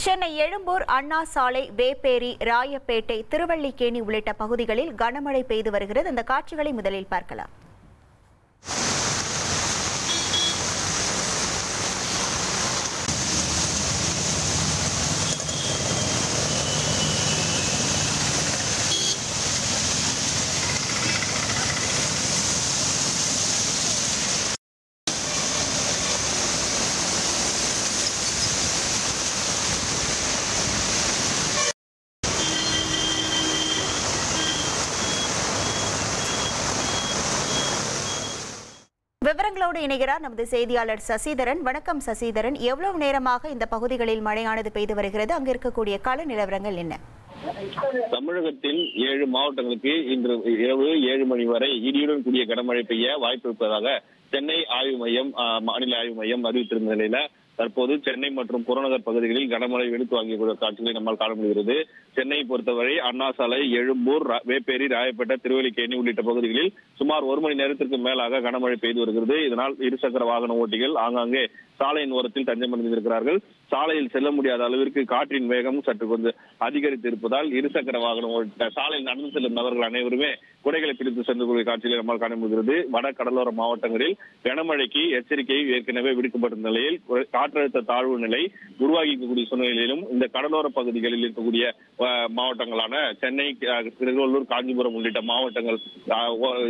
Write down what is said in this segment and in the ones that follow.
சென்னை எழும்பூர், அண்ணா சாலை, வேப்பேரி, ராயப்பேட்டை, திருவல்லிக்கேணி உள்ளிட்ட பகுதிகளில் கனமழை பெய்து வருகிறது. அந்த காட்சிகளை முதலில் பார்க்கலாம். விவரங்களோடு இணைகிறார் நமது செய்தியாளர் சசிதரன். வணக்கம் சசிதரன், எவ்வளவு நேரமாக இந்த பகுதிகளில் மழையானது பெய்து வருகிறது? அங்கு இருக்கக்கூடிய கள நிலவரங்கள் என்ன? தமிழகத்தில் 7 மாவட்டங்களுக்கு இன்று இரவு 7 மணி வரை இடியுடன் கூடிய கனமழை பெய்ய வாய்ப்பு இருப்பதாக சென்னை ஆய்வு மையம், மாநில ஆய்வு மையம் அறிவித்திருந்த நிலையில தற்போது சென்னை மற்றும் புறநகர் பகுதிகளில் கனமழை வெளுத்து வாங்கிய காட்சிகளை நம்மால் காண முடிகிறது. சென்னையை பொறுத்தவரை அண்ணா சாலை, எழும்பூர், வேப்பேரி, ராயப்பேட்டை, திருவல்லிக்கேணி உள்ளிட்ட பகுதிகளில் சுமார் 1 மணி நேரத்திற்கு மேலாக கனமழை பெய்து வருகிறது. இதனால் இருசக்கர வாகன ஓட்டிகள் ஆங்காங்கே சாலையின் ஓரத்தில் தஞ்சம் அடைந்திருக்கிறார்கள். சாலையில் செல்ல முடியாத அளவிற்கு காற்றின் வேகம் சற்று கொஞ்சம் அதிகரித்து இருப்பதால் இருசக்கர வாகனம் சாலையில் நடந்து செல்லும் நபர்கள் அனைவருமே குடைகளை பிடித்து சென்று கொள்ளும் காட்சிகளை நம்மால் காண முடிகிறது. வட கடலோர மாவட்டங்களில் கனமழைக்கு எச்சரிக்கை ஏற்கனவே விடுக்கப்பட்ட நிலையில் காற்றழுத்த தாழ்வு நிலை உருவாகி இருக்கக்கூடிய சூழ்நிலையிலும் இந்த கடலோர பகுதிகளில் இருக்கக்கூடிய மாவட்டங்களான சென்னை, திருவள்ளூர், காஞ்சிபுரம் உள்ளிட்ட மாவட்டங்கள்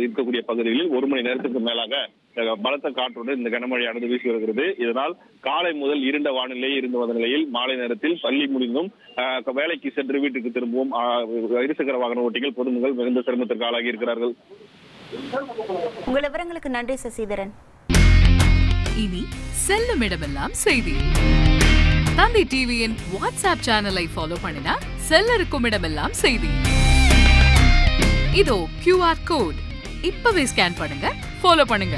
இருக்கக்கூடிய பகுதிகளில் 1 மணி நேரத்துக்கு மேலாக பலத்த காற்றுடன் இந்த கனமழையானது வீசி வருகிறது. இதனால் காலை முதல் இருண்ட வானிலை இருந்து வந்த நிலையில் மாலை நேரத்தில் பள்ளி முடிந்தும் வேலைக்கு சென்று வீட்டுக்கு திரும்பவும் இருசக்கர வாகன ஓட்டிகள், பொதுமக்கள் மிகுந்த சிரமத்திற்கு ஆளாகி இருக்கிறார்கள். உங்கள் விவரங்களுக்கு நன்றி சசிதரன். இனி செல்லும் இடமெல்லாம் செய்தி. தந்தை டிவியின் வாட்ஸ்அப் சேனலை ஃபாலோ பண்ணினா செல்ல இருக்கும் இடமெல்லாம் செய்தி. இதோ QR கோட் இப்பவே ஸ்கேன் பண்ணுங்க, ஃபாலோ பண்ணுங்க.